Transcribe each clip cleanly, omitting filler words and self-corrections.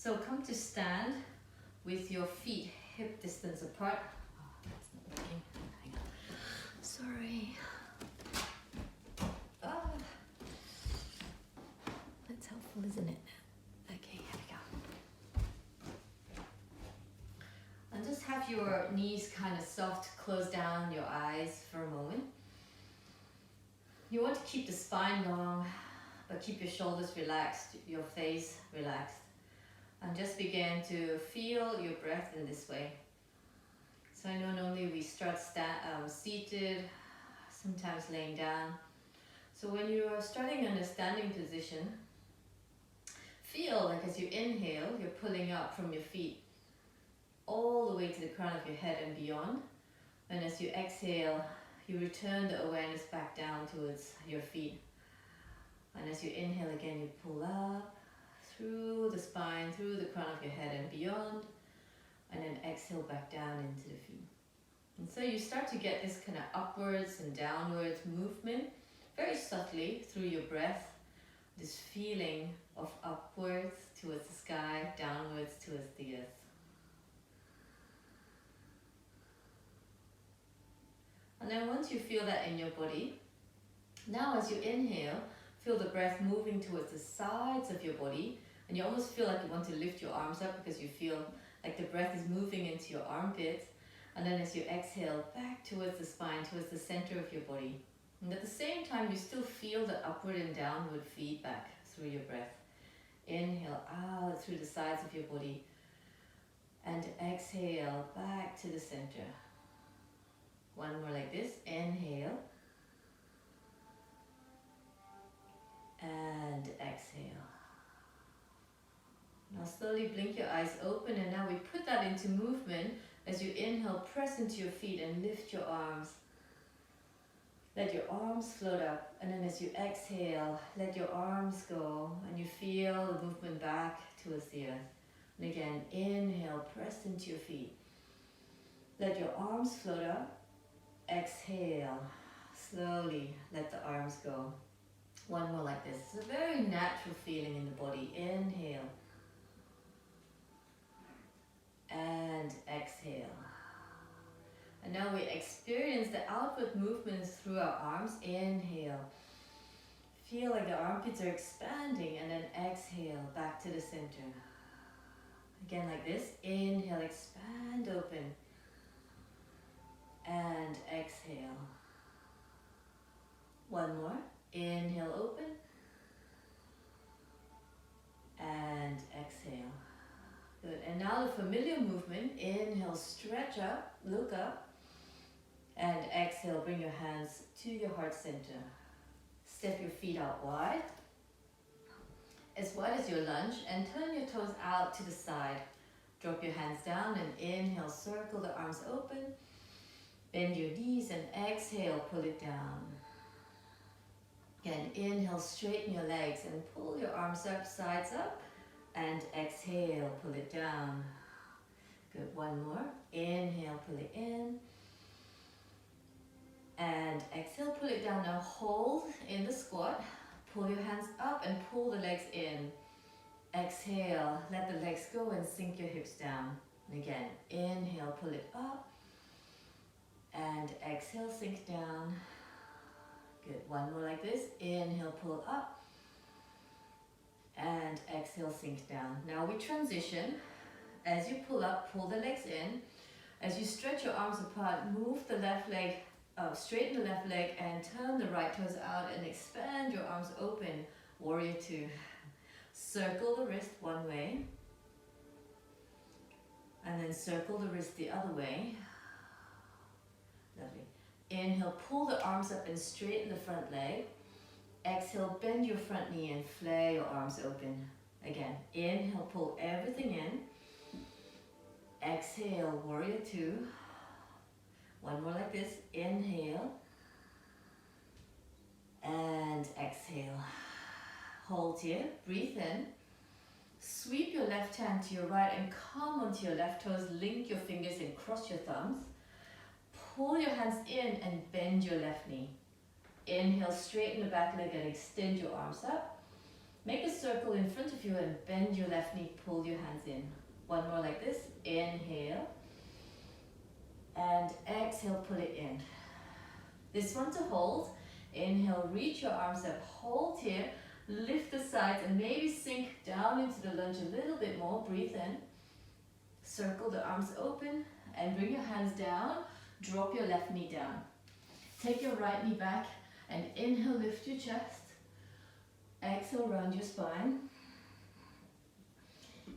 So come to stand with your feet hip distance apart. Oh, that's not working. Hang on. Sorry. Oh, that's helpful, isn't it? Okay, here we go. And just have your knees kind of soft, close down your eyes for a moment. You want to keep the spine long, but keep your shoulders relaxed, your face relaxed. And just begin to feel your breath in this way. So I know normally we start seated, sometimes laying down. So when you are starting in a standing position, feel like as you inhale, you're pulling up from your feet all the way to the crown of your head and beyond. And as you exhale, you return the awareness back down towards your feet. And as you inhale again, you pull up through the spine, through the crown of your head and beyond. And then exhale back down into the feet. And so you start to get this kind of upwards and downwards movement very subtly through your breath. This feeling of upwards towards the sky, downwards towards the earth. And then once you feel that in your body, now as you inhale, feel the breath moving towards the sides of your body, and you almost feel like you want to lift your arms up because you feel like the breath is moving into your armpits. And then as you exhale, back towards the spine, towards the center of your body. And at the same time, you still feel the upward and downward feedback through your breath. Inhale out through the sides of your body, and exhale back to the center. One more like this. Inhale. And exhale. Now slowly blink your eyes open, and now we put that into movement. As you inhale, press into your feet and lift your arms. Let your arms float up, and then as you exhale, let your arms go, and you feel the movement back towards the earth. And again, inhale, press into your feet. Let your arms float up. Exhale, slowly let the arms go. One more like this. It's a very natural feeling in the body. Inhale. And exhale. And now we experience the outward movements through our arms. Inhale. Feel like the armpits are expanding, and then exhale back to the center. Again like this. Inhale, expand open. And exhale. One more. Inhale, open. And exhale. Good. And now the familiar movement. Inhale, stretch up, look up. And exhale, bring your hands to your heart center. Step your feet out wide as your lunge, and turn your toes out to the side. Drop your hands down and inhale, circle the arms open. Bend your knees and exhale, pull it down. Again, inhale, straighten your legs and pull your arms up, sides up. And exhale, pull it down. Good, one more. Inhale, pull it in. And exhale, pull it down. Now hold in the squat. Pull your hands up and pull the legs in. Exhale, let the legs go and sink your hips down. And again, inhale, pull it up. And exhale, sink down. Good, one more like this. Inhale, pull up. And exhale, sink down. Now we transition. As you pull up, pull the legs in. As you stretch your arms apart, move the left leg, straighten the left leg and turn the right toes out and expand your arms open. Warrior two. Circle the wrist one way. And then circle the wrist the other way. Lovely. Inhale, pull the arms up and straighten the front leg. Exhale, bend your front knee and flare your arms open. Again, inhale, pull everything in. Exhale, warrior two. One more like this. Inhale. And exhale. Hold here, breathe in. Sweep your left hand to your right and come onto your left toes. Link your fingers and cross your thumbs. Pull your hands in and bend your left knee. Inhale, straighten the back leg and extend your arms up. Make a circle in front of you and bend your left knee, pull your hands in. One more like this, inhale, and exhale, pull it in. This one to hold, inhale, reach your arms up, hold here, lift the sides and maybe sink down into the lunge a little bit more, breathe in. Circle the arms open and bring your hands down, drop your left knee down. Take your right knee back and inhale, lift your chest. Exhale, round your spine.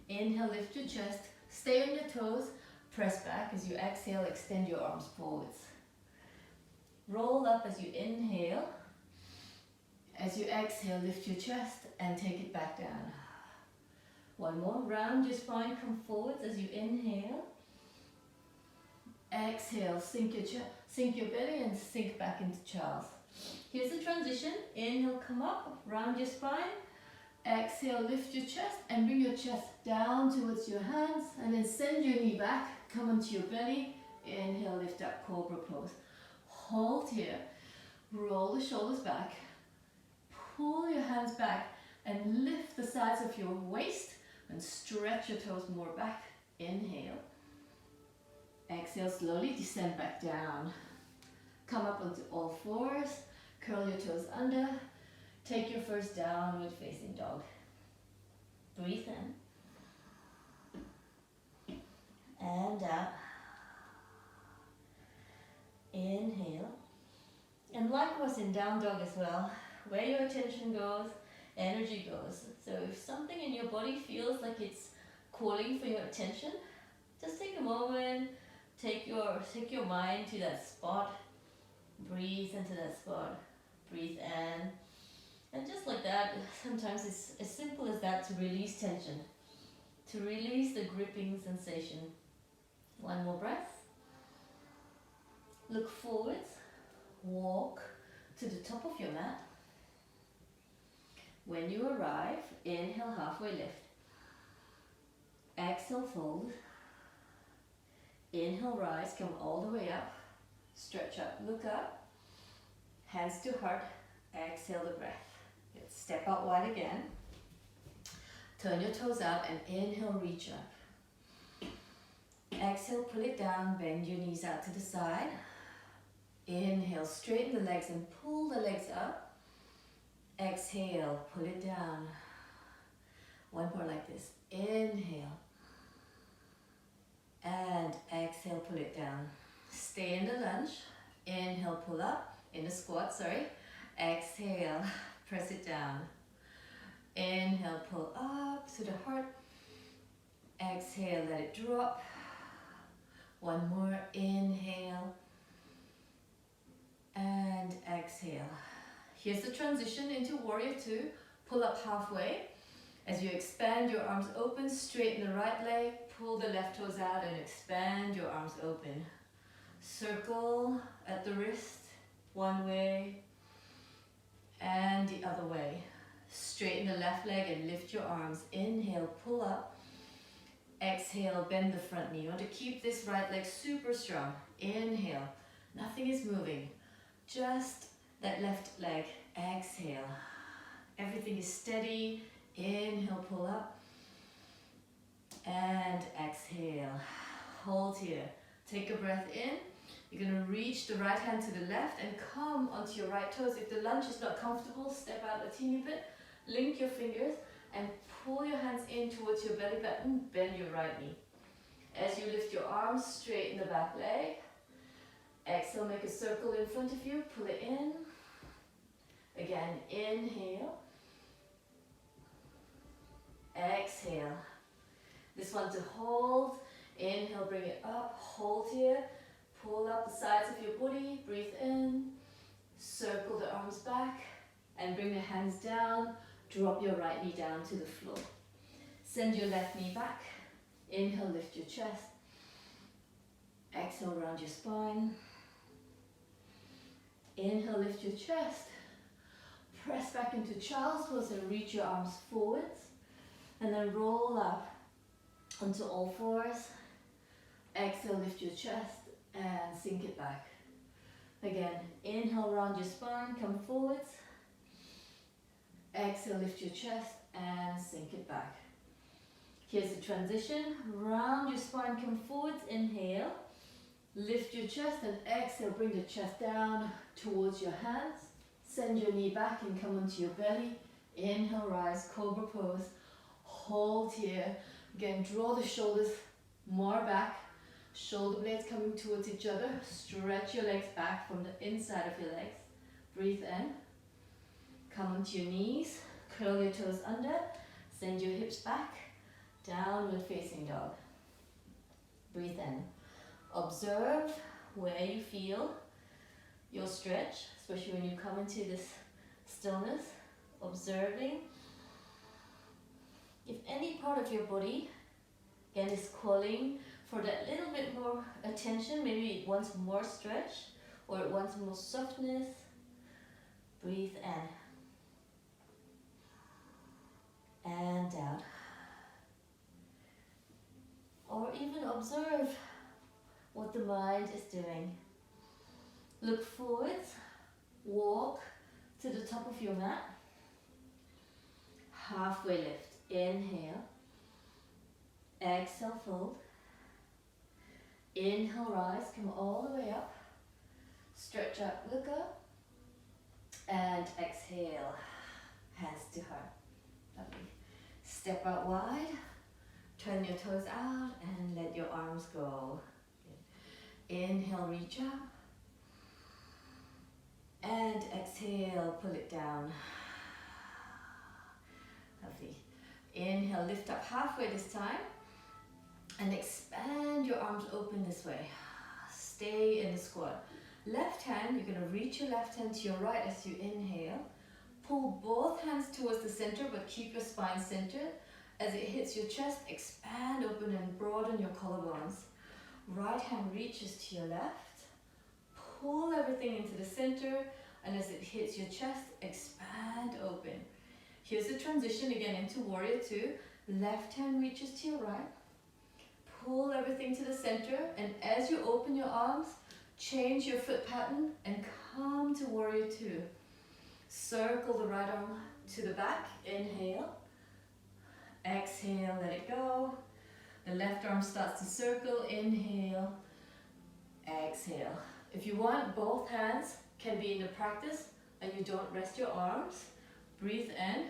Inhale, lift your chest. Stay on your toes. Press back as you exhale, extend your arms forwards. Roll up as you inhale. As you exhale, lift your chest and take it back down. One more. Round your spine, come forwards as you inhale. Exhale, sink your belly and sink back into Charles. Here's the transition. Inhale, come up, round your spine. Exhale, lift your chest and bring your chest down towards your hands and then send your knee back, come onto your belly. Inhale, lift up, cobra pose. Hold here, roll the shoulders back, pull your hands back and lift the sides of your waist and stretch your toes more back. Inhale. Exhale, slowly descend back down. Come up onto all fours, curl your toes under, take your first downward facing dog. Breathe in and out. Inhale. And likewise in down dog as well, where your attention goes, energy goes. So if something in your body feels like it's calling for your attention, just take a moment, take your mind to that spot. Breathe into that spot, breathe in, and just like that, sometimes it's as simple as that to release tension, to release the gripping sensation. One more breath. Look forwards, walk to the top of your mat. When you arrive, inhale, halfway lift. Exhale, fold. Inhale, rise, come all the way up. Stretch up, look up, hands to heart, exhale the breath. Good. Step out wide again. Turn your toes out and inhale, reach up. Exhale, pull it down, bend your knees out to the side. Inhale, straighten the legs and pull the legs up. Exhale, pull it down. One more like this. Inhale. And exhale, pull it down. Stay in the lunge. Inhale, pull up. In the squat, sorry. Exhale, press it down. Inhale, pull up to the heart. Exhale, let it drop. One more. Inhale. And exhale. Here's the transition into warrior two. Pull up halfway. As you expand your arms open, straighten the right leg, pull the left toes out and expand your arms open. Circle at the wrist, one way and the other way. Straighten the left leg and lift your arms. Inhale, pull up. Exhale, bend the front knee. You want to keep this right leg super strong. Inhale, nothing is moving, just that left leg. Exhale, everything is steady. Inhale, pull up, and exhale. Hold here. Take a breath in. You're going to reach the right hand to the left and come onto your right toes. If the lunge is not comfortable, step out a teeny bit. Link your fingers and pull your hands in towards your belly button. Bend your right knee. As you lift your arms, straighten the back leg. Exhale, make a circle in front of you. Pull it in. Again, inhale. Exhale. This one to hold. Inhale, bring it up. Hold here. Pull up the sides of your body. Breathe in. Circle the arms back. And bring the hands down. Drop your right knee down to the floor. Send your left knee back. Inhale, lift your chest. Exhale, round your spine. Inhale, lift your chest. Press back into child's pose and reach your arms forwards. And then roll up onto all fours. Exhale, lift your chest and sink it back. Again, inhale, round your spine, come forwards. Exhale, lift your chest and sink it back. Here's the transition. Round your spine, come forwards, inhale. Lift your chest and exhale, bring the chest down towards your hands. Send your knee back and come onto your belly. Inhale, rise, cobra pose. Hold here. Again, draw the shoulders more back. Shoulder blades coming towards each other. Stretch your legs back from the inside of your legs. Breathe in. Come onto your knees. Curl your toes under. Send your hips back. Downward facing dog. Breathe in. Observe where you feel your stretch, especially when you come into this stillness. Observing if any part of your body again is calling for that little bit more attention. Maybe it wants more stretch or it wants more softness. Breathe in and out. Or even observe what the mind is doing. Look forwards, walk to the top of your mat. Halfway lift, inhale. Exhale, fold. Inhale, rise, come all the way up. Stretch out, look up. And exhale, hands to heart. Lovely. Step out wide. Turn your toes out and let your arms go. Inhale, reach up. And exhale, pull it down. Lovely. Inhale, lift up halfway this time. And expand your arms open this way. Stay in the squat. Left hand, you're going to reach your left hand to your right as you inhale. Pull both hands towards the center, but keep your spine centered. As it hits your chest, expand open and broaden your collarbones. Right hand reaches to your left. Pull everything into the center, and as it hits your chest, expand open. Here's the transition again into warrior two. Left hand reaches to your right. Pull everything to the center, and as you open your arms, change your foot pattern and come to warrior two. Circle the right arm to the back. Inhale. Exhale, let it go. The left arm starts to circle. Inhale. Exhale. If you want, both hands can be in the practice and you don't rest your arms. Breathe in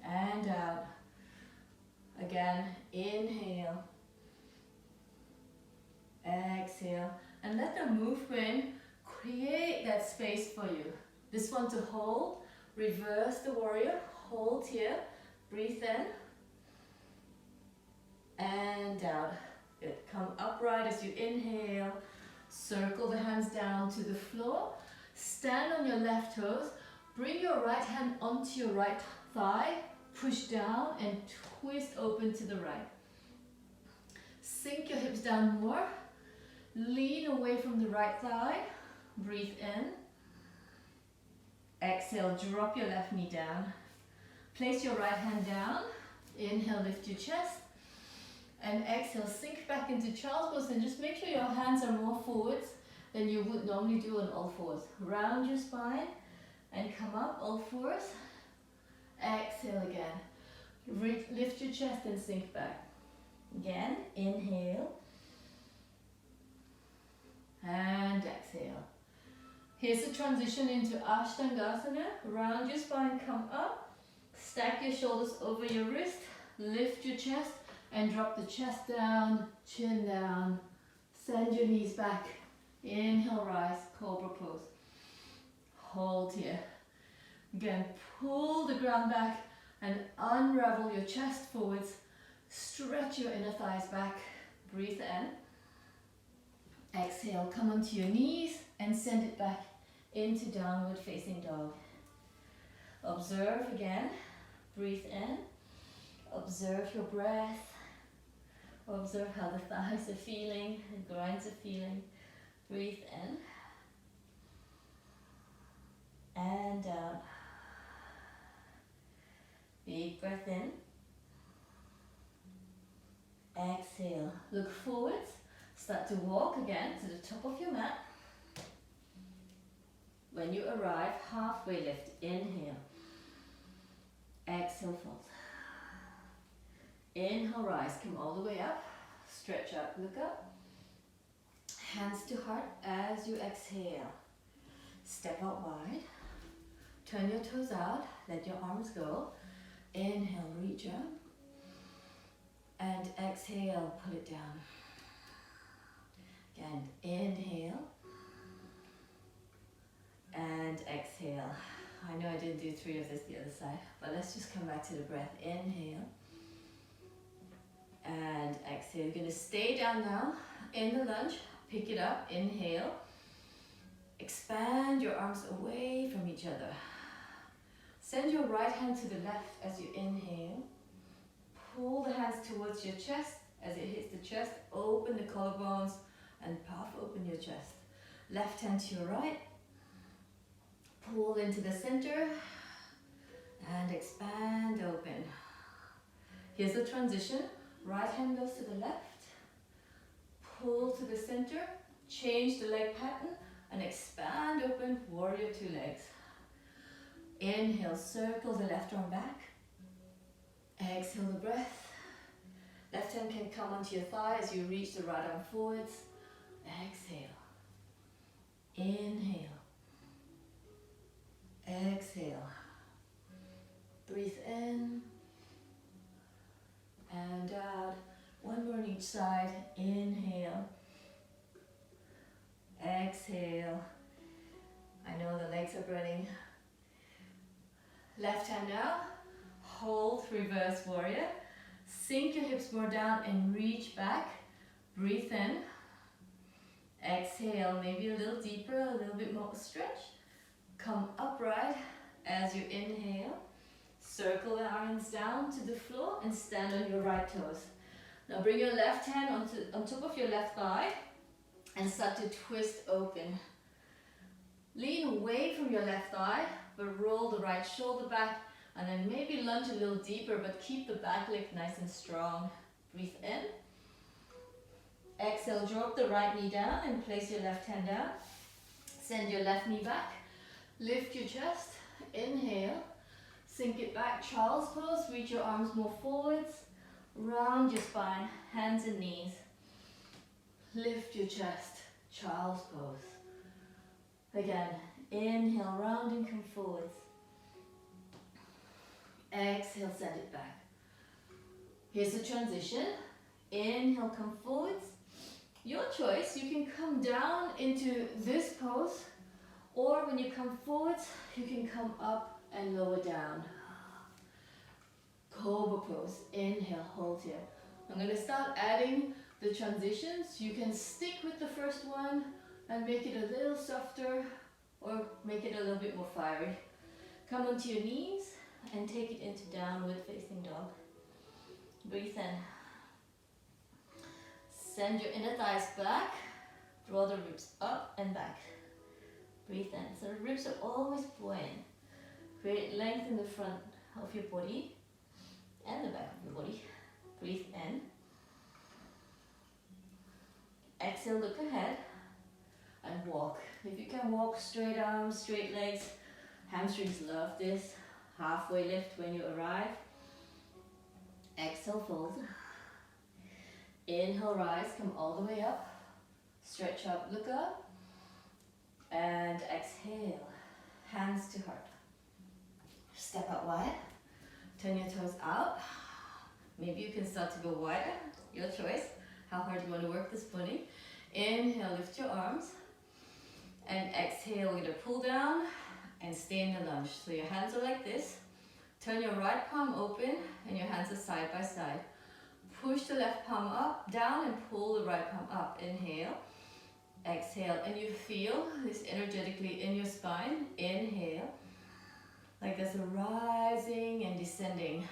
and out. Again, inhale. Exhale. And let the movement create that space for you. This one to hold. Reverse the warrior. Hold here. Breathe in and out. Good. Come upright as you inhale. Circle the hands down to the floor. Stand on your left toes. Bring your right hand onto your right thigh. Push down and twist open to the right. Sink your hips down more. Lean away from the right thigh. Breathe in. Exhale, drop your left knee down. Place your right hand down. Inhale, lift your chest. And exhale, sink back into child's pose and just make sure your hands are more forwards than you would normally do on all fours. Round your spine and come up, all fours. Exhale again. Lift your chest and sink back. Again, inhale. And exhale. Here's the transition into Ashtangasana. Round your spine, come up. Stack your shoulders over your wrist. Lift your chest and drop the chest down, chin down. Send your knees back. Inhale, rise, cobra pose. Hold here. Again, pull the ground back and unravel your chest forwards. Stretch your inner thighs back. Breathe in. Exhale, come onto your knees and send it back into downward facing dog. Observe again. Breathe in. Observe your breath. Observe how the thighs are feeling, the groins are feeling. Breathe in. And out. Big breath in. Exhale. Look forwards. Start to walk again to the top of your mat. When you arrive, halfway lift. Inhale. exhale, fold. Inhale, rise, come all the way up. Stretch up, look up. Hands to heart as you exhale. Step out wide. Turn your toes out, let your arms go. Inhale, reach up. And exhale, pull it down. Again, inhale. And exhale. I know I didn't do 3 of this the other side, but let's just come back to the breath. Inhale. And exhale. You're going to stay down now in the lunge. Pick it up. Inhale. Expand your arms away from each other. Send your right hand to the left as you inhale. Pull the hands towards your chest as it hits the chest. Open the collarbones and puff open your chest. Left hand to your right. Pull into the center and expand open. Here's the transition. Right hand goes to the left. Pull to the center. Change the leg pattern and expand open, warrior 2 legs. Inhale, circle the left arm back. Exhale the breath. Left hand can come onto your thigh as you reach the right arm forwards. Exhale. Inhale. Exhale. Breathe in and out. 1 more on each side. Inhale. Exhale. I know the legs are burning. Left hand now. Hold reverse warrior. Sink your hips more down and reach back. Breathe in. Exhale, maybe a little deeper, a little bit more stretch. Come upright as you inhale. Circle the arms down to the floor and stand on your right toes. Now bring your left hand on top of your left thigh and start to twist open. Lean away from your left thigh, but roll the right shoulder back and then maybe lunge a little deeper, but keep the back leg nice and strong. Breathe in. Exhale, drop the right knee down and place your left hand down. Send your left knee back. Lift your chest. Inhale. Sink it back. Child's pose. Reach your arms more forwards. Round your spine. Hands and knees. Lift your chest. Child's pose. Again. Inhale, round and come forwards. Exhale, send it back. Here's the transition. Inhale, come forwards. Your choice, you can come down into this pose, or when you come forwards, you can come up and lower down. Cobra pose. Inhale, hold here. I'm going to start adding the transitions. You can stick with the first one and make it a little softer, or make it a little bit more fiery. Come onto your knees and take it into downward facing dog. Breathe in. Send your inner thighs back. Draw the ribs up and back. Breathe in. So the ribs are always buoyant. Create length in the front of your body and the back of your body. Breathe in. Exhale, look ahead and walk. If you can walk, straight arms, straight legs. Hamstrings love this. Halfway lift when you arrive. Exhale, fold. Inhale, rise, come all the way up. Stretch up, look up. And exhale, hands to heart. Step out wide. Turn your toes out. Maybe you can start to go wider, your choice. How hard you want to work this pony. Inhale, lift your arms. And exhale, we're going to pull down and stay in the lunge. So your hands are like this. Turn your right palm open and your hands are side by side. Push the left palm up, down, and pull the right palm up. Inhale, exhale, and you feel this energetically in your spine. Inhale, like there's a rising and descending.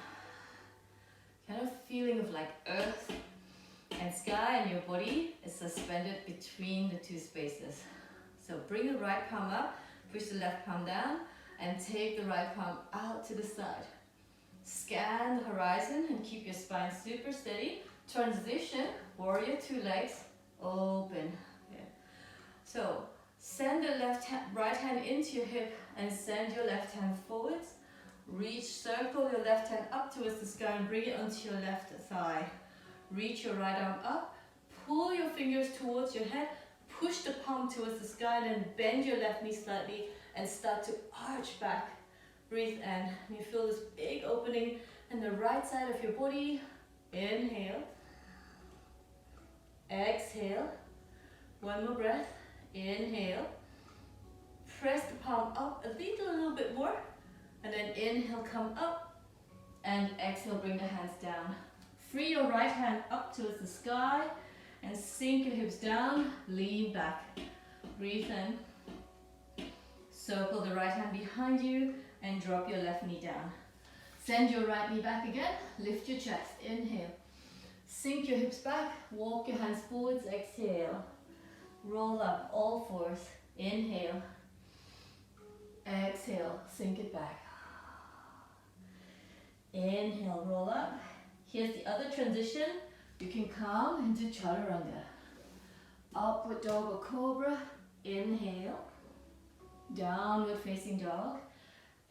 Kind of feeling of like earth and sky, and your body is suspended between the two spaces. So bring the right palm up, push the left palm down, and take the right palm out to the side. Scan the horizon and keep your spine super steady. Transition, warrior 2 legs, open. Yeah. So send the right hand into your hip and send your left hand forwards. Reach, circle your left hand up towards the sky and bring it onto your left thigh. Reach your right arm up, pull your fingers towards your head, push the palm towards the sky, and then bend your left knee slightly and start to arch back. Breathe in. You feel this big opening in the right side of your body. Inhale. Exhale. One more breath. Inhale. Press the palm up a little bit more. And then inhale, come up. And exhale, bring the hands down. Free your right hand up towards the sky. And sink your hips down. Lean back. Breathe in. Circle the right hand behind you. And drop your left knee down. Send your right knee back again. Lift your chest. Inhale. Sink your hips back. Walk your hands forwards. Exhale. Roll up all fours. Inhale. Exhale. Sink it back. Inhale. Roll up. Here's the other transition. You can come into chaturanga. Upward dog or cobra. Inhale. Downward facing dog.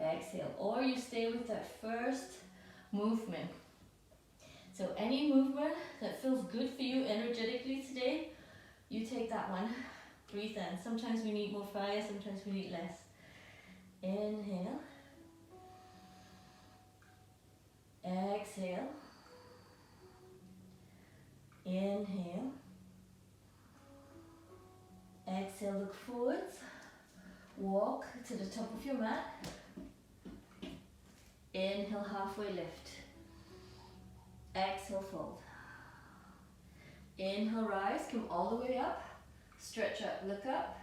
Exhale, or you stay with that first movement. So any movement that feels good for you energetically today, you take that one. Breathe in. Sometimes we need more fire, sometimes we need less. Inhale. Exhale. Inhale. Exhale, look forwards. Walk to the top of your mat. Inhale, halfway lift. Exhale, fold. Inhale, rise, come all the way up. Stretch up, look up.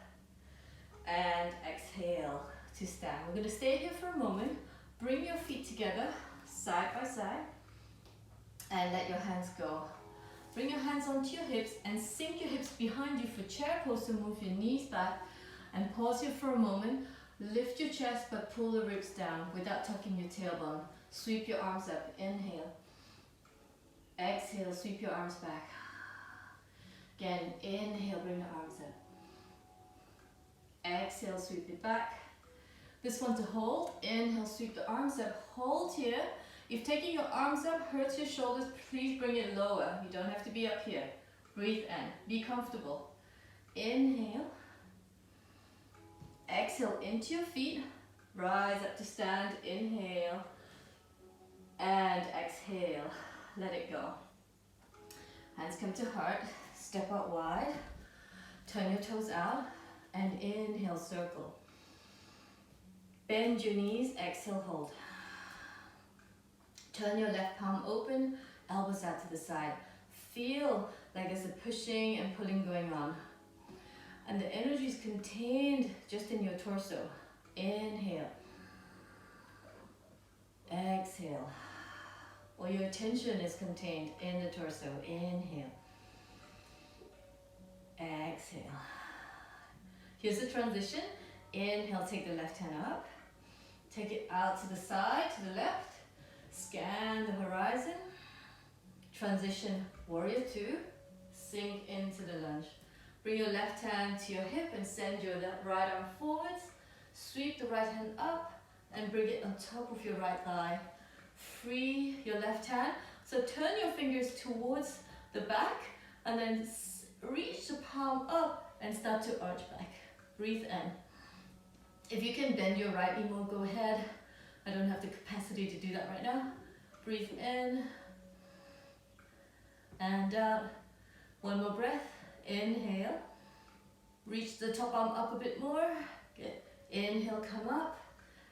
And exhale to stand. We're going to stay here for a moment. Bring your feet together, side by side. And let your hands go. Bring your hands onto your hips and sink your hips behind you for chair pose. So move your knees back and pause here for a moment. Lift your chest but pull the ribs down without tucking your tailbone. Sweep your arms up. Inhale. Exhale, sweep your arms back. Again, inhale, bring the arms up. Exhale, sweep it back. This one to hold. Inhale, sweep the arms up. Hold here. If taking your arms up hurts your shoulders, please bring it lower. You don't have to be up here. Breathe in. Be comfortable. Inhale. Exhale into your feet. Rise up to stand. Inhale. And exhale. Let it go. Hands come to heart. Step out wide. Turn your toes out. And inhale, circle. Bend your knees. Exhale, hold. Turn your left palm open. Elbows out to the side. Feel like there's a pushing and pulling going on. And the energy is contained just in your torso. Inhale. Exhale. Or your attention is contained in the torso. Inhale. Exhale. Here's the transition. Inhale, take the left hand up. Take it out to the side, to the left. Scan the horizon. Transition, warrior two. Sink into the lunge. Bring your left hand to your hip and send your right arm forwards. Sweep the right hand up and bring it on top of your right thigh. Free your left hand. So turn your fingers towards the back and then reach the palm up and start to arch back. Breathe in. If you can bend your right knee more, go ahead. I don't have the capacity to do that right now. Breathe in and out. One more breath. Inhale. Reach the top arm up a bit more. Good. Inhale, come up.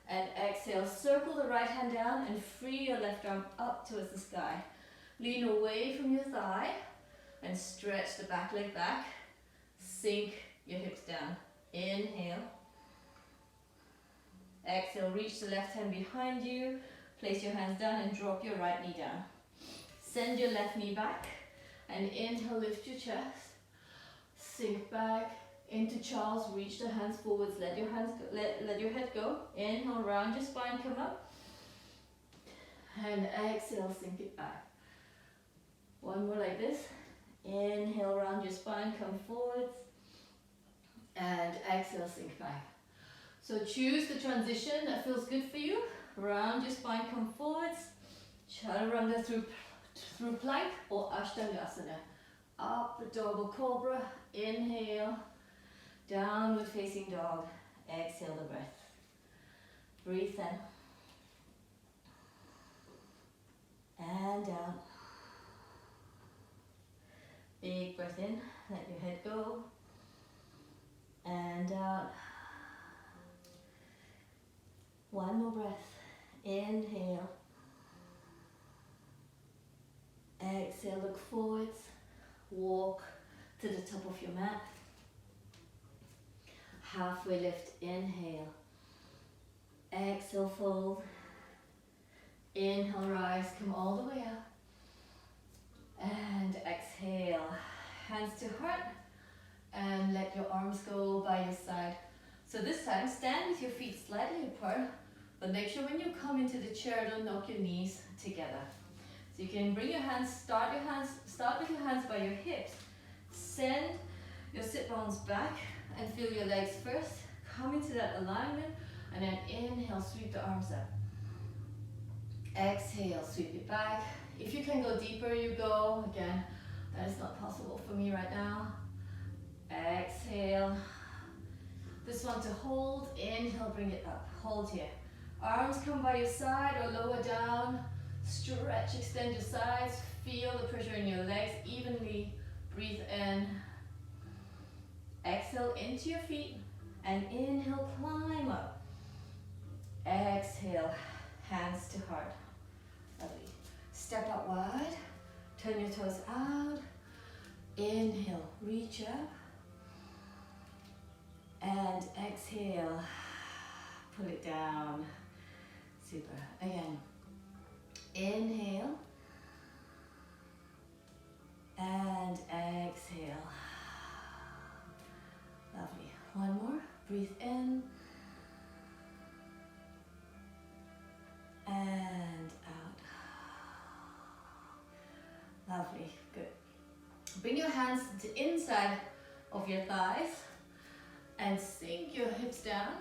And exhale, circle the right hand down and free your left arm up towards the sky. Lean away from your thigh and stretch the back leg back. Sink your hips down. Inhale. Exhale, reach the left hand behind you. Place your hands down and drop your right knee down. Send your left knee back and inhale, lift your chest. Sink back into Charles, reach the hands forwards, let your hands go, let your head go. Inhale, round your spine, come up. And exhale, sink it back. One more like this. Inhale, round your spine, come forwards. And exhale, sink back. So choose the transition that feels good for you. round your spine, come forwards. Chaturanga through plank or Ashtangasana. Up the double cobra, inhale. Downward facing dog, exhale the breath. Breathe in. And down. Big breath in, let your head go. And out. One more breath. Inhale. Exhale, look forwards. Walk to the top of your mat. Halfway lift, inhale. Exhale, fold. Inhale, rise, come all the way up. And exhale, hands to heart. And let your arms go by your side. So this time, stand with your feet slightly apart, but make sure when you come into the chair, don't knock your knees together. So you can bring your hands, start with your hands by your hips. Send your sit bones back and feel your legs first. Come into that alignment, and then inhale, sweep the arms up. Exhale, sweep it back. If you can go deeper, you go. Again, that is not possible for me right now. Exhale. This one to hold. Inhale, bring it up. Hold here. Arms come by your side or lower down. Stretch, extend your sides. Feel the pressure in your legs evenly. Breathe in. Exhale into your feet. And inhale, climb up. Exhale, hands to heart. Lovely. Step out wide. Turn your toes out. Inhale, reach up. And exhale, pull it down. Super. Again. Inhale. And exhale. Lovely. One more. Breathe in. And out. Lovely. Good. Bring your hands to the inside of your thighs. And sink your hips down.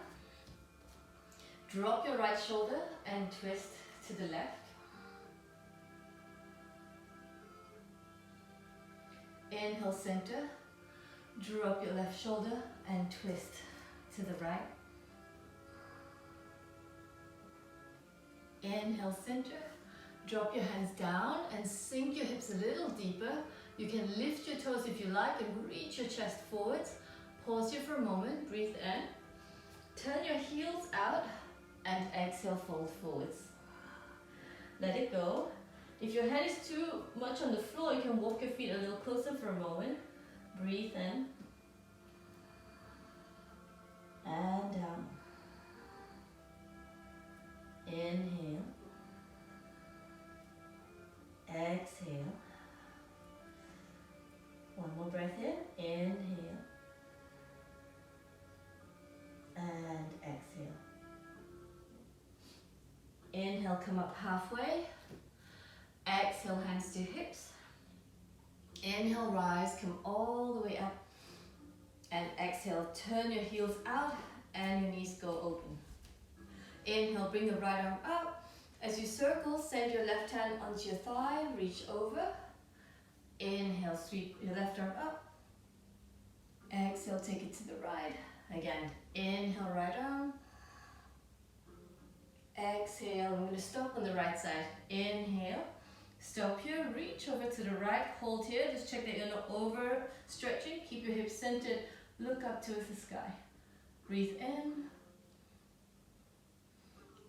Drop your right shoulder and twist to the left. Inhale, center. Drop your left shoulder and twist to the right. Inhale, center. Drop your hands down and sink your hips a little deeper. You can lift your toes if you like and reach your chest forwards. Pause here for a moment, breathe in. Turn your heels out and exhale, fold forwards. Let it go. If your head is too much on the floor, you can walk your feet a little closer for a moment. Breathe in. And down. Inhale. Exhale. One more breath in. Inhale. And exhale. Inhale, come up halfway. Exhale, hands to hips. Inhale, rise, come all the way up. And exhale, turn your heels out and your knees go open. Inhale, bring the right arm up. As you circle, send your left hand onto your thigh, reach over. Inhale, sweep your left arm up. Exhale, take it to the right. Again, inhale, right arm. Exhale, I'm going to stop on the right side. Inhale, stop here, reach over to the right, hold here. Just check that you're not over stretching. Keep your hips centered, look up towards the sky. Breathe in.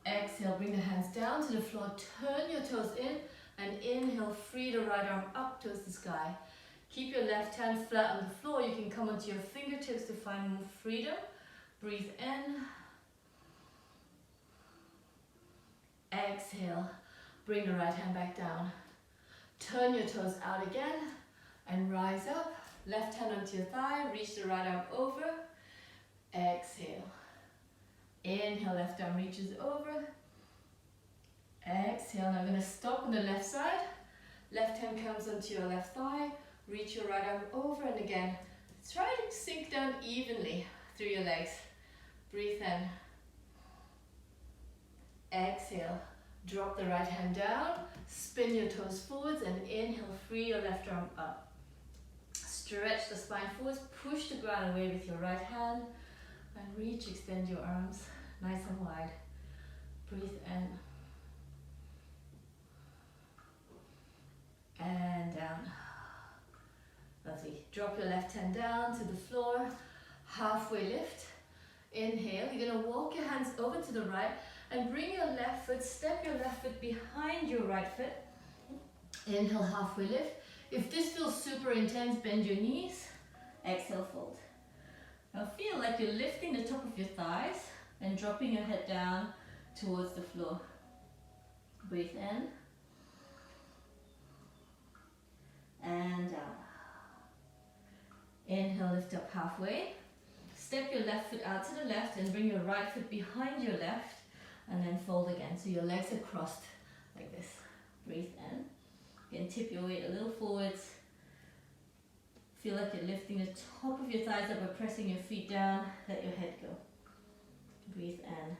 Exhale, bring the hands down to the floor, turn your toes in, and inhale, free the right arm up towards the sky. Keep your left hand flat on the floor. You can come onto your fingertips to find more freedom. Breathe in. Exhale, bring the right hand back down. Turn your toes out again and rise up. Left hand onto your thigh, reach the right arm over. Exhale. Inhale, left arm reaches over. Exhale, now I'm going to stop on the left side. Left hand comes onto your left thigh. Reach your right arm over, and again, try to sink down evenly through your legs. Breathe in. Exhale. Drop the right hand down. Spin your toes forwards and inhale, free your left arm up. Stretch the spine forwards, push the ground away with your right hand and reach, extend your arms nice and wide. Breathe in and down. Lovely. Drop your left hand down to the floor, halfway lift. Inhale, you're going to walk your hands over to the right and bring your left foot, step your left foot behind your right foot. Inhale, halfway lift. If this feels super intense, bend your knees. Exhale, fold. Now feel like you're lifting the top of your thighs and dropping your head down towards the floor. Breathe in and down. Inhale, lift up halfway. Step your left foot out to the left and bring your right foot behind your left and then fold again. So your legs are crossed like this. Breathe in. You can tip your weight a little forwards. Feel like you're lifting the top of your thighs up by pressing your feet down. Let your head go. Breathe in.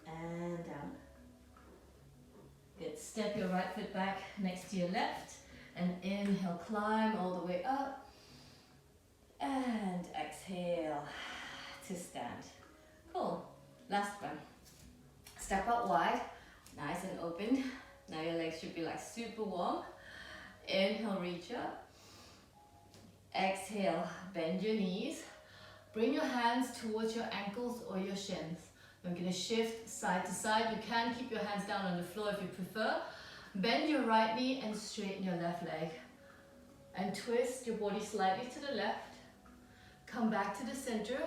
And down. Good. Step your right foot back next to your left. And inhale, climb all the way up. And exhale to stand. Cool. Last one. Step out wide. Nice and open. Now your legs should be like super warm. Inhale, reach up. Exhale, bend your knees. Bring your hands towards your ankles or your shins. I'm going to shift side to side. You can keep your hands down on the floor if you prefer. Bend your right knee and straighten your left leg. And twist your body slightly to the left. Come back to the center.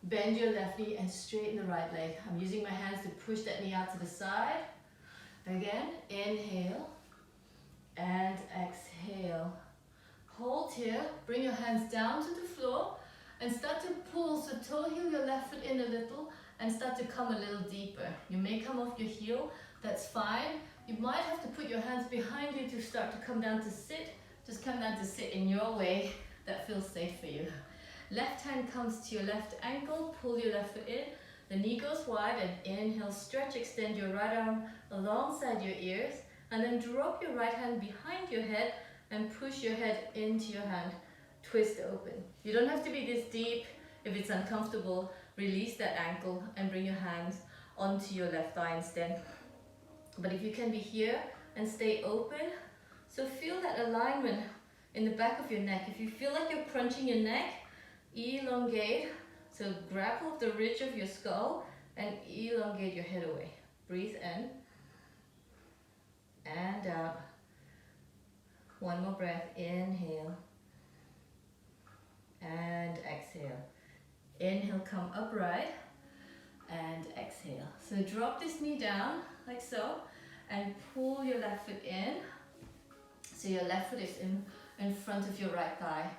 Bend your left knee and straighten the right leg. I'm using my hands to push that knee out to the side. Again, inhale and exhale. Hold here. Bring your hands down to the floor and start to pull. So toe heel your left foot in a little and start to come a little deeper. You may come off your heel. That's fine. You might have to put your hands behind you to start to come down to sit. Just come down to sit in your way. That feels safe for you. Left hand comes to your left ankle, pull your left foot in, the knee goes wide and inhale, stretch, extend your right arm alongside your ears and then drop your right hand behind your head and push your head into your hand, twist open. You don't have to be this deep. If it's uncomfortable, release that ankle and bring your hands onto your left thigh instead. But if you can be here and stay open, so feel that alignment in the back of your neck. If you feel like you're crunching your neck, elongate, so grab hold of the ridge of your skull and elongate your head away. Breathe in and out. One more breath, inhale and exhale. Inhale, come upright and exhale. So drop this knee down like so and pull your left foot in. So your left foot is in front of your right thigh.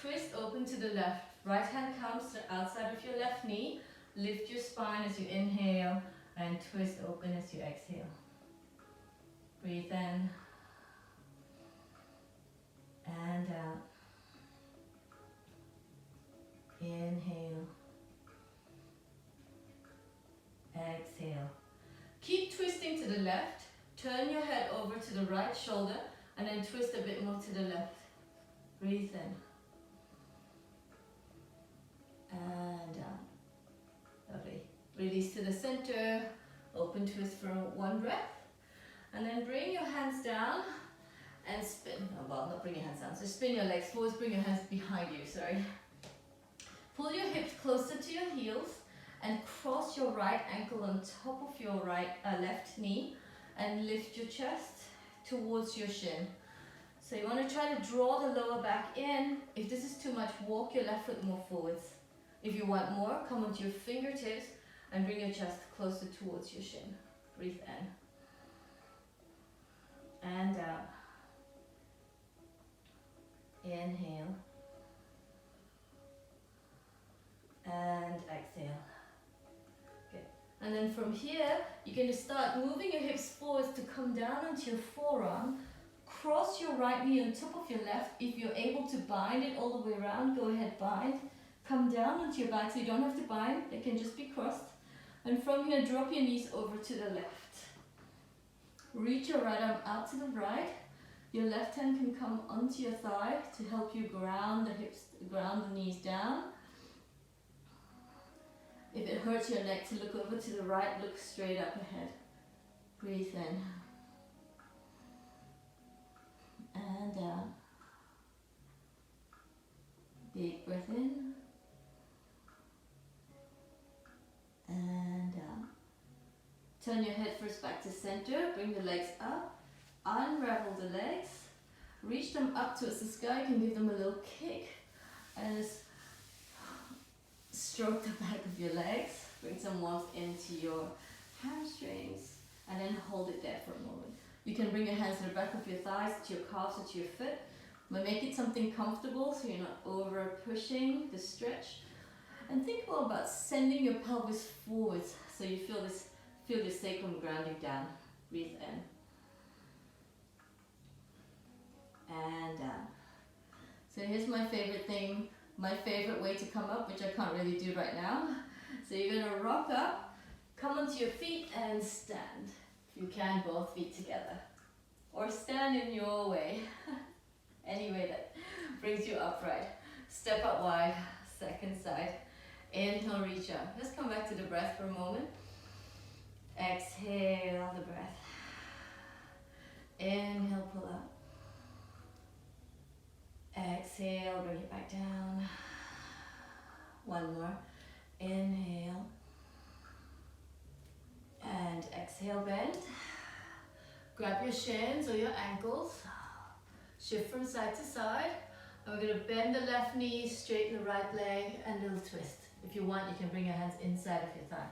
Twist open to the left. Right hand comes to the outside of your left knee. Lift your spine as you inhale and twist open as you exhale. Breathe in and out. Inhale. Exhale. Keep twisting to the left. Turn your head over to the right shoulder and then twist a bit more to the left. Breathe in. And down. Lovely. Release to the center. Open twist for one breath. And then bring your hands down and spin. Oh, well, not bring your hands down. So spin your legs forwards. Bring your hands behind you. Sorry. Pull your hips closer to your heels and cross your right ankle on top of your left knee and lift your chest towards your shin. So you want to try to draw the lower back in. If this is too much, walk your left foot more forwards. If you want more, come onto your fingertips and bring your chest closer towards your shin. Breathe in and out. Inhale and exhale. Good. And then from here, you're going to start moving your hips forwards to come down onto your forearm. Cross your right knee on top of your left. If you're able to bind it all the way around, go ahead, bind. Come down onto your back, so you don't have to bind, they can just be crossed. And from here, drop your knees over to the left. Reach your right arm out to the right. Your left hand can come onto your thigh to help you ground the hips, ground the knees down. If it hurts your neck to look over to the right, look straight up ahead. Breathe in. And down. Deep breath in. And down. Turn your head first back to center. Bring the legs up. Unravel the legs. Reach them up towards the sky. You can give them a little kick. And just stroke the back of your legs. Bring some warmth into your hamstrings. And then hold it there for a moment. You can bring your hands to the back of your thighs, to your calves, or to your foot. But make it something comfortable so you're not over pushing the stretch. And think more about sending your pelvis forwards so you feel this sacrum grounding down. Breathe in. And down. So here's my favorite thing, my favorite way to come up, which I can't really do right now. So you're gonna rock up, come onto your feet and stand. If you can, both feet together. Or stand in your way. Any way that brings you upright. Step out wide, second side. Inhale, reach up. Let's come back to the breath for a moment. Exhale the breath. Inhale, pull up. Exhale, bring it back down. One more. Inhale. And exhale, bend. Grab your shins or your ankles. Shift from side to side. And we're going to bend the left knee, straighten the right leg, and a little twist. If you want, you can bring your hands inside of your thigh.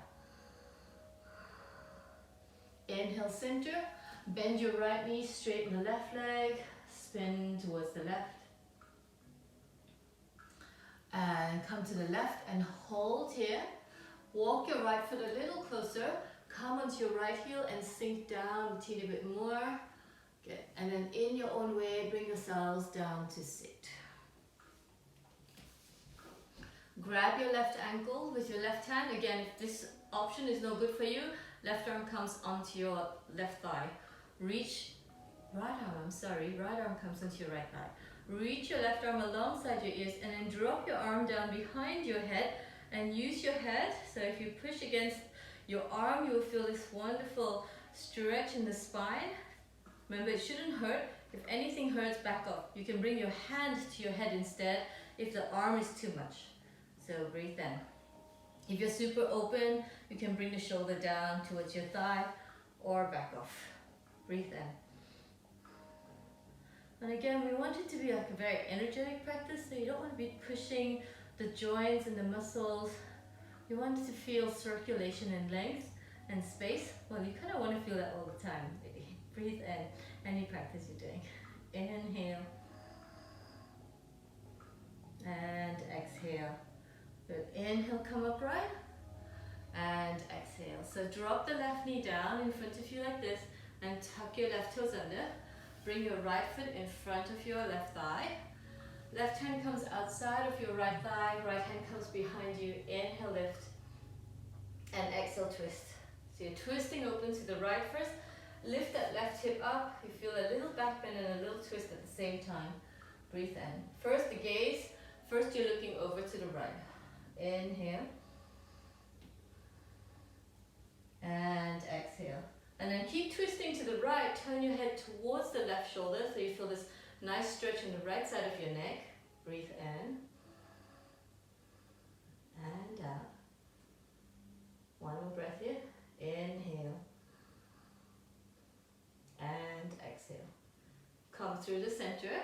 Inhale, center. Bend your right knee, straighten the left leg, spin towards the left. And come to the left and hold here. Walk your right foot a little closer. Come onto your right heel and sink down a teeny bit more. Good. And then in your own way, bring yourselves down to sit. Grab your left ankle with your left hand. Again, if this option is no good for you, left arm comes onto your left thigh. Right arm comes onto your right thigh. Reach your left arm alongside your ears and then drop your arm down behind your head and use your head. So if you push against your arm, you will feel this wonderful stretch in the spine. Remember, it shouldn't hurt. If anything hurts, back off. You can bring your hand to your head instead if the arm is too much. So breathe in. If you're super open, you can bring the shoulder down towards your thigh or back off. Breathe in. And again, we want it to be like a very energetic practice, so you don't want to be pushing the joints and the muscles. You want it to feel circulation and length and space. Well, you kind of want to feel that all the time. Breathe in, any practice you're doing. Inhale. And exhale. Good. Inhale, come upright. And exhale. So drop the left knee down in front of you like this and tuck your left toes under. Bring your right foot in front of your left thigh. Left hand comes outside of your right thigh. Right hand comes behind you. Inhale, lift. And exhale, twist. So you're twisting open to the right first. Lift that left hip up. You feel a little back bend and a little twist at the same time. Breathe in. First the gaze. First you're looking over to the right. Inhale. And exhale. And then keep twisting to the right. Turn your head towards the left shoulder so you feel this nice stretch on the right side of your neck. Breathe in. And out. One more breath here. Inhale. And exhale. Come through the center.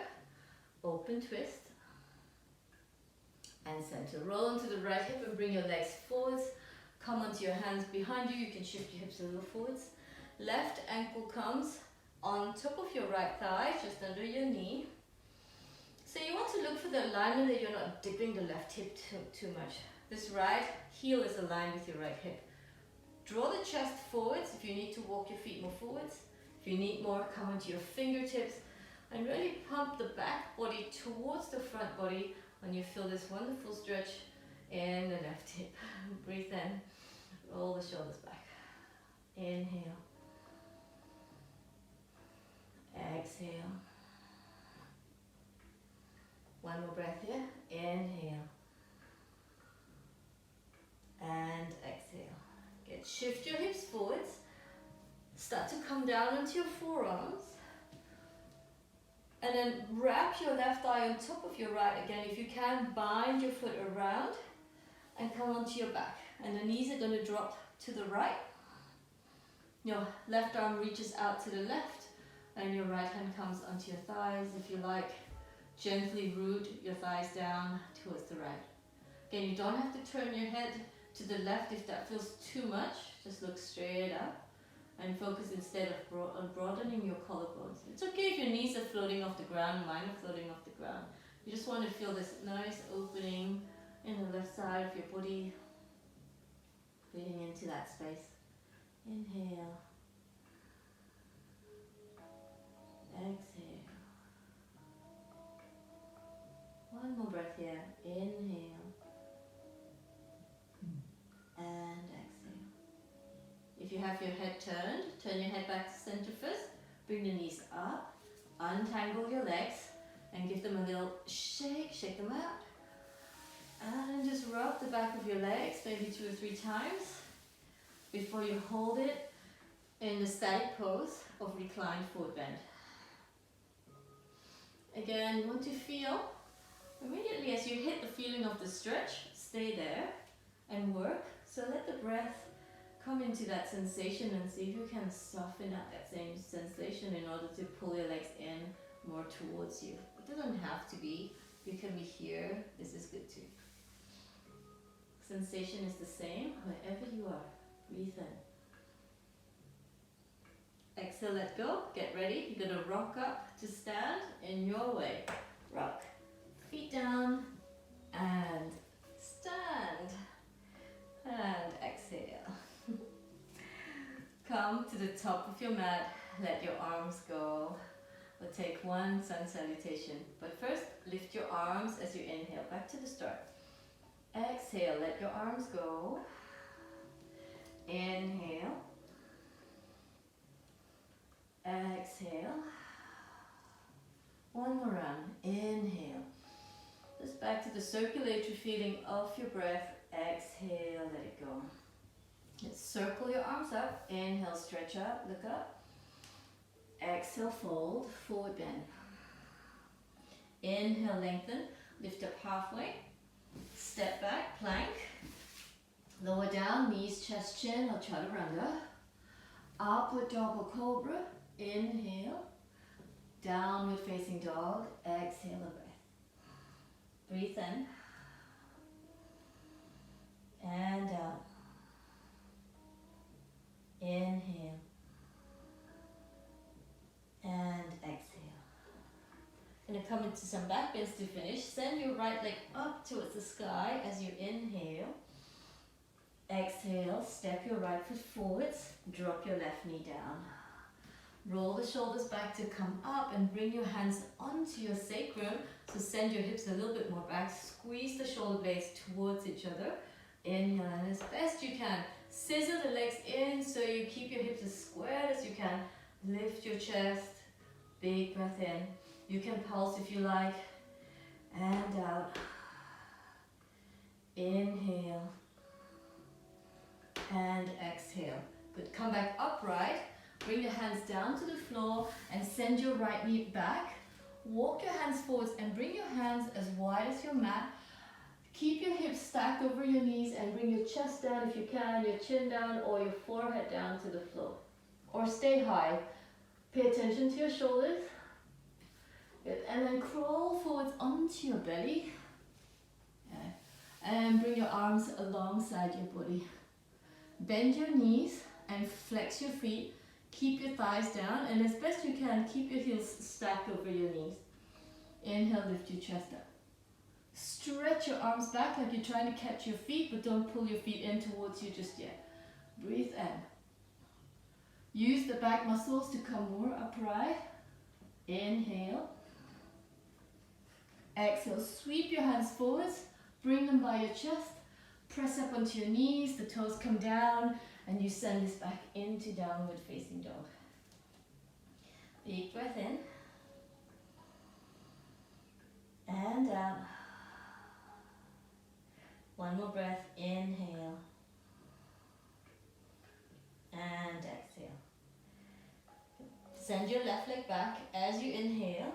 Open twist. And center. Roll into the right hip and bring your legs forwards. Come onto your hands behind you. You can shift your hips a little forwards. Left ankle comes on top of your right thigh, just under your knee. So you want to look for the alignment that you're not dipping the left hip too much. This right heel is aligned with your right hip. Draw the chest forwards if you need to walk your feet more forwards. If you need more, come onto your fingertips and really pump the back body towards the front body when you feel this wonderful stretch in the left hip. Breathe in. Roll the shoulders back. Inhale. Exhale. One more breath here. Inhale. And exhale. Good. Shift your hips forwards. Start to come down onto your forearms. And then wrap your left thigh on top of your right again. If you can, bind your foot around and come onto your back. And the knees are going to drop to the right. Your left arm reaches out to the left and your right hand comes onto your thighs. If you like, gently root your thighs down towards the right. Again, you don't have to turn your head to the left if that feels too much. Just look straight up and focus instead of on broadening your collarbones. It's okay if your knees are floating off the ground, mine are floating off the ground. You just want to feel this nice opening in the left side of your body, breathing into that space. Inhale. Exhale. One more breath here. Inhale. And exhale. If you have your head turned, turn your head back to center first. Bring the knees up. Untangle your legs and give them a little shake. Shake them out. And just rub the back of your legs maybe 2 or 3 times before you hold it in the static pose of reclined forward bend. Again, you want to feel, immediately as you hit the feeling of the stretch, stay there and work. So let the breath come into that sensation and see if you can soften up that same sensation in order to pull your legs in more towards you. It doesn't have to be. You can be here. This is good too. Sensation is the same wherever you are. Breathe in. Exhale, let go. Get ready. You're going to rock up to stand in your way. Rock. Feet down and stand. And exhale. Come to the top of your mat. Let your arms go. We'll take one sun salutation. But first, lift your arms as you inhale. Back to the start. Exhale, let your arms go. Inhale. Exhale. One more round. Inhale. Just back to the circulatory feeling of your breath. Exhale, let it go. Let's circle your arms up. Inhale, stretch up, look up. Exhale, fold, forward bend. Inhale, lengthen, lift up halfway. Step back, plank. Lower down, knees, chest, chin, or chaturanga. Upward dog or cobra. Inhale. Downward facing dog. Exhale a breath. Breathe in. And out. Inhale. And exhale. Going to come into some back bends to finish. Send your right leg up towards the sky as you inhale. Exhale, step your right foot forwards, drop your left knee down. Roll the shoulders back to come up and bring your hands onto your sacrum. So send your hips a little bit more back. Squeeze the shoulder blades towards each other. Inhale, and as best you can, scissor the legs in so you keep your hips as square as you can. Lift your chest, big breath in. You can pulse if you like, and out. Inhale, and exhale. Good, come back upright. Bring your hands down to the floor and send your right knee back. Walk your hands forwards and bring your hands as wide as your mat. Keep your hips stacked over your knees and bring your chest down if you can, your chin down or your forehead down to the floor. Or stay high. Pay attention to your shoulders. Good. And then crawl forwards onto your belly. Okay. And bring your arms alongside your body. Bend your knees and flex your feet. Keep your thighs down and as best you can, keep your heels stacked over your knees. Inhale, lift your chest up. Stretch your arms back like you're trying to catch your feet, but don't pull your feet in towards you just yet. Breathe in. Use the back muscles to come more upright. Inhale. Exhale, sweep your hands forwards, bring them by your chest. Press up onto your knees, the toes come down, and you send this back into downward facing dog. Big breath in. And out. One more breath, inhale. And exhale. Send your left leg back as you inhale.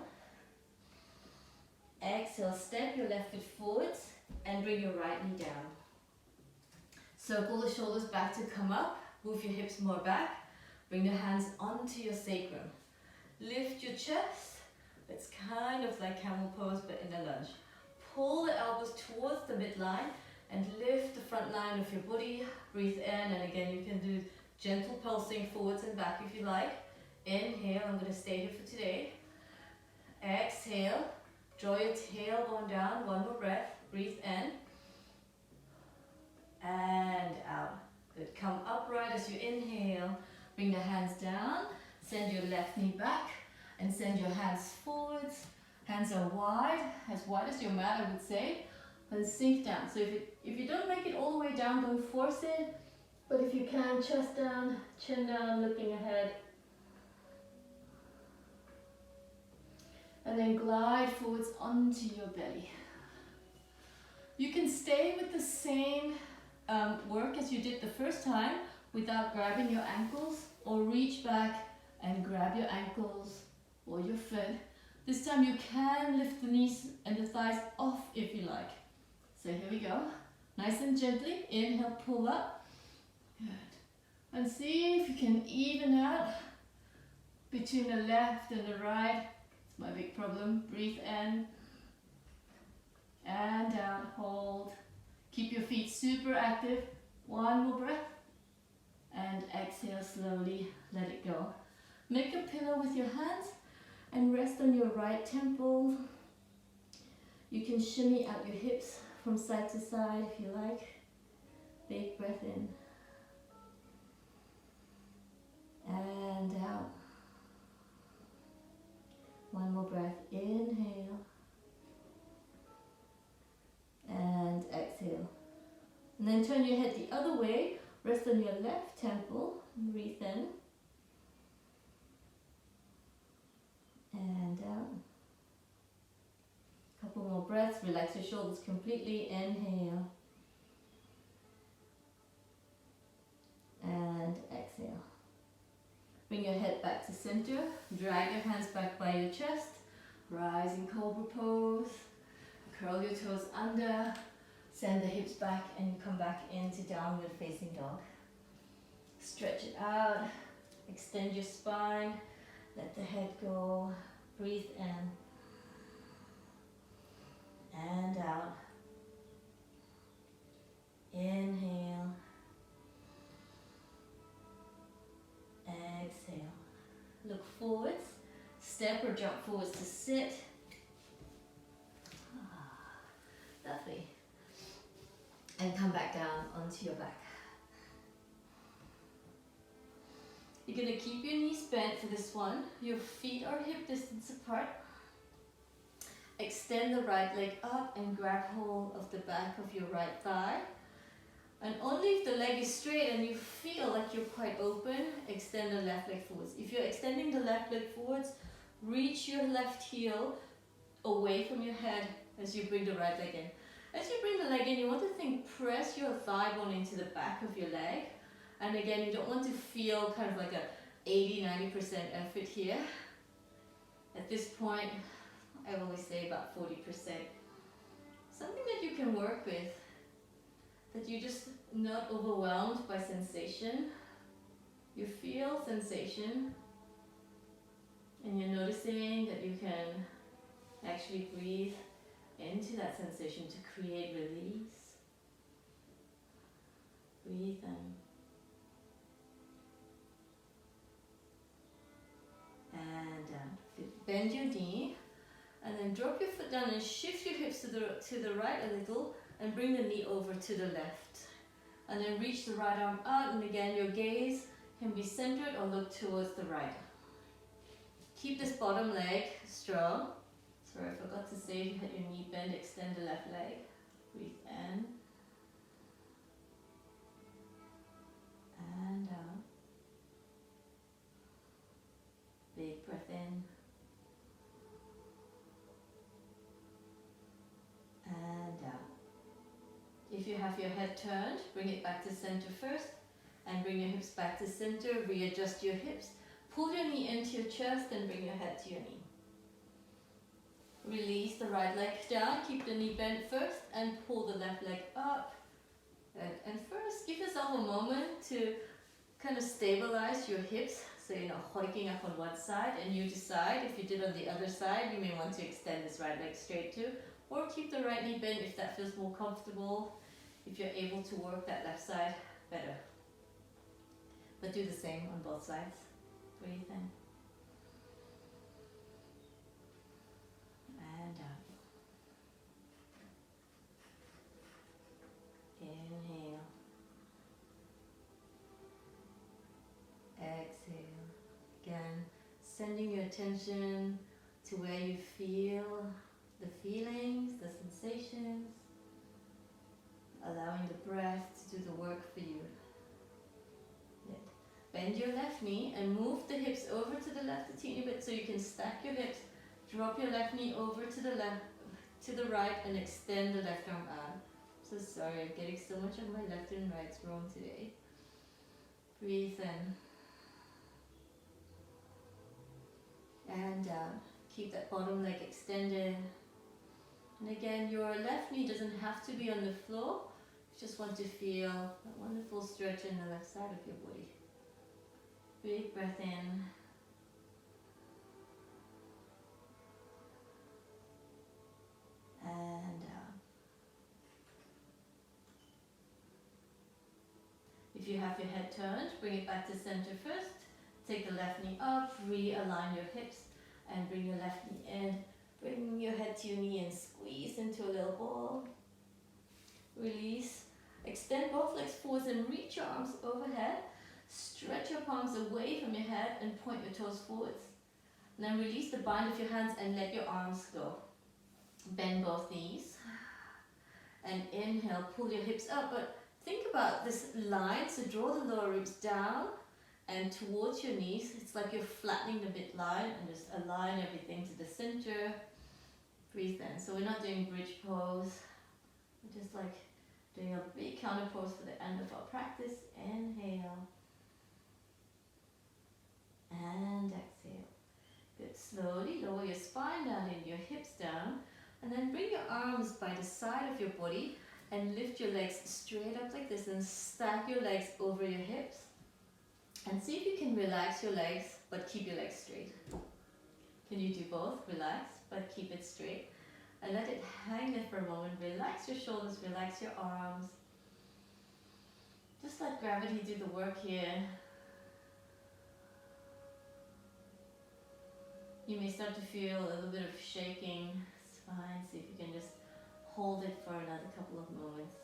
Exhale, step your left foot forwards and bring your right knee down. Circle the shoulders back to come up. Move your hips more back. Bring the hands onto your sacrum. Lift your chest. It's kind of like camel pose but in a lunge. Pull the elbows towards the midline and lift the front line of your body. Breathe in, and again you can do gentle pulsing forwards and back if you like. Inhale, I'm going to stay here for today. Exhale, draw your tailbone down. One more breath. Breathe in. And out. Good. Come upright as you inhale. Bring the hands down. Send your left knee back and send your hands forwards. Hands are wide as your mat, I would say. And sink down. So if you don't make it all the way down, don't force it. But if you can, chest down, chin down, looking ahead. And then glide forwards onto your belly. You can stay with the same work as you did the first time without grabbing your ankles, or reach back and grab your ankles or your foot. This time you can lift the knees and the thighs off if you like. So here we go. Nice and gently. Inhale, pull up. Good. And see if you can even out between the left and the right. It's my big problem. Breathe in and out. Hold. Keep your feet super active. One more breath. And exhale slowly. Let it go. Make a pillow with your hands and rest on your right temple. You can shimmy out your hips from side to side if you like. Big breath in. And out. One more breath. Inhale. And exhale. And then turn your head the other way. Rest on your left temple. Breathe in. And out. Couple more breaths. Relax your shoulders completely. Inhale. And exhale. Bring your head back to center. Drag your hands back by your chest. Rising cobra pose. Curl your toes under. Send the hips back and come back into downward facing dog. Stretch it out. Extend your spine. Let the head go. Breathe in. And out. Inhale. Exhale. Look forwards. Step or jump forwards to sit. Lovely. And come back down onto your back. You're going to keep your knees bent for this one. Your feet are hip distance apart. Extend the right leg up and grab hold of the back of your right thigh. And only if the leg is straight and you feel like you're quite open, extend the left leg forwards. If you're extending the left leg forwards, reach your left heel away from your head as you bring the right leg in. As you bring the leg in, you want to press your thigh bone into the back of your leg. And again, you don't want to feel kind of like a 80-90% effort here. At this point, I always say about 40%. Something that you can work with, that you're just not overwhelmed by sensation. You feel sensation, and you're noticing that you can actually breathe into that sensation to create release. Breathe in. And down. Bend your knee, and then drop your foot down and shift your hips to the right a little, and bring the knee over to the left. And then reach the right arm out, and again your gaze can be centered or look towards the right. Keep this bottom leg strong. Sorry, I forgot to say, if you had your knee bent, extend the left leg. Breathe in. and out. Big breath in and out. If you have your head turned, bring it back to center first and bring your hips back to center. Readjust your hips. Pull your knee into your chest and bring your head to your knee. Release the right leg down. Keep the knee bent first and pull the left leg up. And first, give yourself a moment to kind of stabilize your hips so you're not hoiking up on one side, and you decide if you did on the other side, you may want to extend this right leg straight too, or keep the right knee bent if that feels more comfortable, if you're able to work that left side better. But do the same on both sides. Breathe in. And out. Inhale. Exhale. Again, sending your attention to where you feel the feelings, the sensations, allowing the breath to do the work for you. Good. Bend your left knee and move the hips over to the left a teeny bit so you can stack your hips. Drop your left knee over to the left, to the right, and extend the left arm out. So sorry, I'm getting so much of my left and rights wrong today. Breathe in. And keep that bottom leg extended. And again, your left knee doesn't have to be on the floor. You just want to feel that wonderful stretch in the left side of your body. Big breath in. And out. If you have your head turned, bring it back to center first. Take the left knee up, realign your hips, and bring your left knee in. Bring your head to your knee and squeeze into a little ball. Release. Extend both legs forwards and reach your arms overhead. Stretch your palms away from your head and point your toes forwards. And then release the bind of your hands and let your arms go. Bend both knees. And inhale, pull your hips up. But think about this line. So draw the lower ribs down and towards your knees. It's like you're flattening the midline and just align everything to the center. Breathe in. So we're not doing bridge pose. We're just like doing a big counter pose for the end of our practice. Inhale. And exhale. Good. Slowly lower your spine down and your hips down. And then bring your arms by the side of your body and lift your legs straight up like this and stack your legs over your hips. And see if you can relax your legs but keep your legs straight. Can you do both? Relax but keep it straight. And let it hang there for a moment. Relax your shoulders, relax your arms. Just let gravity do the work here. You may start to feel a little bit of shaking. It's fine. See if you can just hold it for another couple of moments.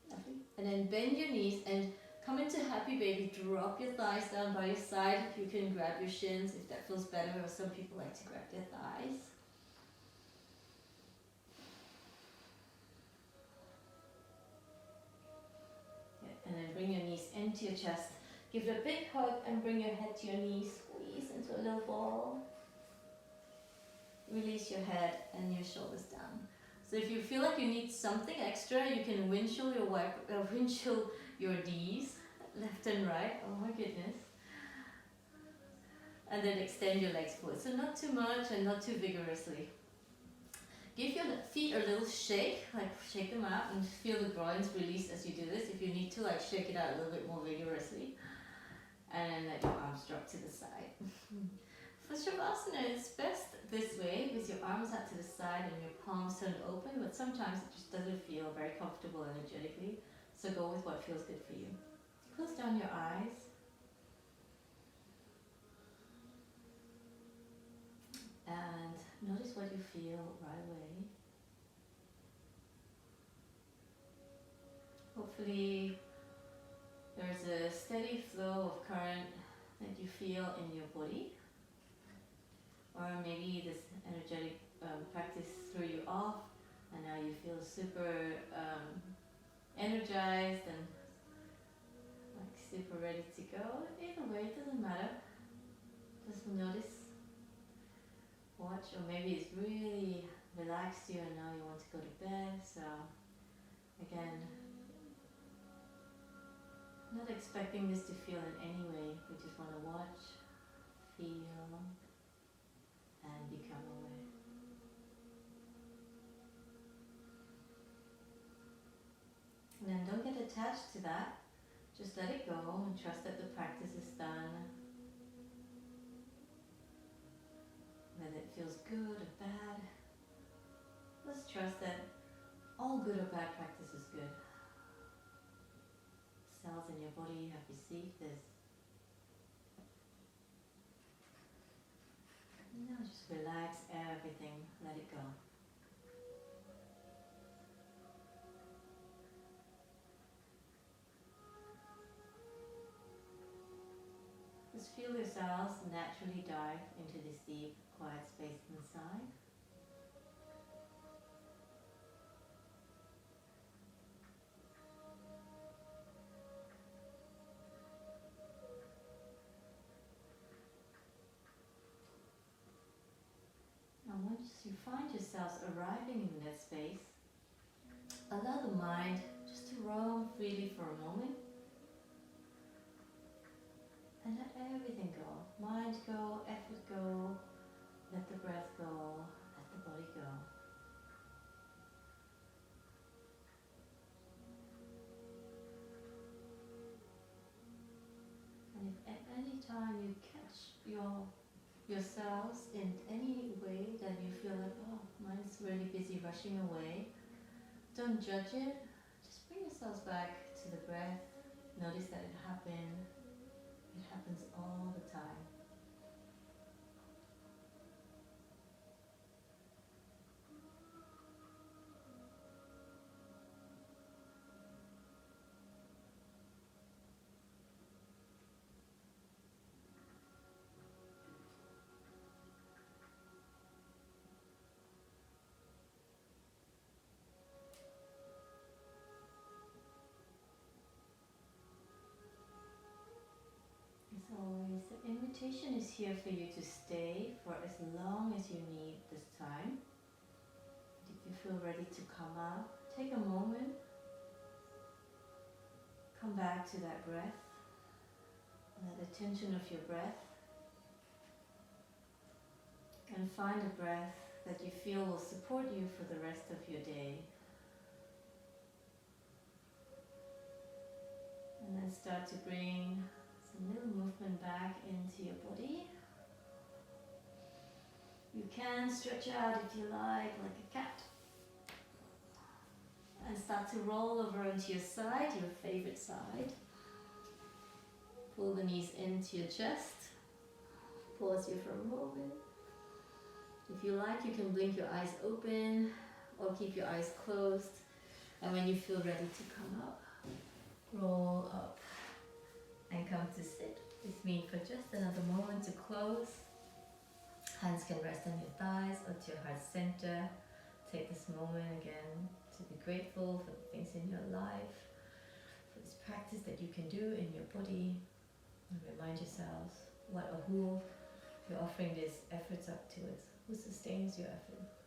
Lovely. And then bend your knees and come into happy baby. Drop your thighs down by your side. You can grab your shins if that feels better, or some people like to grab their thighs. And then bring your knees into your chest. Give it a big hug and bring your head to your knees. Squeeze into a little ball. Release your head and your shoulders down. So if you feel like you need something extra, you can windshield your knees, left and right. Oh my goodness. And then extend your legs forward. So not too much and not too vigorously. Give your feet a little shake, like shake them out and feel the groins release as you do this. If you need to, like shake it out a little bit more vigorously. And then let your arms drop to the side. For Shavasana, it's best this way with your arms out to the side and your palms turned open, but sometimes it just doesn't feel very comfortable energetically. So go with what feels good for you. Close down your eyes. And notice what you feel right away. Hopefully there's a steady flow of current that you feel in your body. Or maybe this energetic practice threw you off and now you feel super energized and like super ready to go. Either way, it doesn't matter. Just notice, watch, or maybe it's really relaxed you and now you want to go to bed. So again, not expecting this to feel in any way. We just want to watch, feel, and become aware. And then don't get attached to that. Just let it go and trust that the practice is done. Whether it feels good or bad, let's trust that all good or bad practice is good. Cells in your body have received this. Now just relax everything, let it go. Just feel yourselves naturally dive into this deep, quiet space inside. And once you find yourselves arriving in that space, allow the mind just to roam freely for a moment. And let everything go. Mind go, effort go, let the breath go, let the body go. And if at any time you catch yourselves in any way that you feel like, oh, mind's really busy rushing away, don't judge it. Just bring yourselves back to the breath. Notice that it happened. It happens all the time. As always, the invitation is here for you to stay for as long as you need this time. If you feel ready to come out, take a moment, come back to that breath, that attention of your breath, and find a breath that you feel will support you for the rest of your day. And then start to bring some little movement back into your body. You can stretch out if you like a cat. And start to roll over onto your side, your favorite side. Pull the knees into your chest. Pause here for a moment. If you like, you can blink your eyes open or keep your eyes closed. And when you feel ready to come up, roll up and come to sit with me for just another moment to close. Hands can rest on your thighs or to your heart center. Take this moment again to be grateful for the things in your life, for this practice that you can do in your body. And remind yourselves what or who you're offering these efforts up to. Who sustains your effort.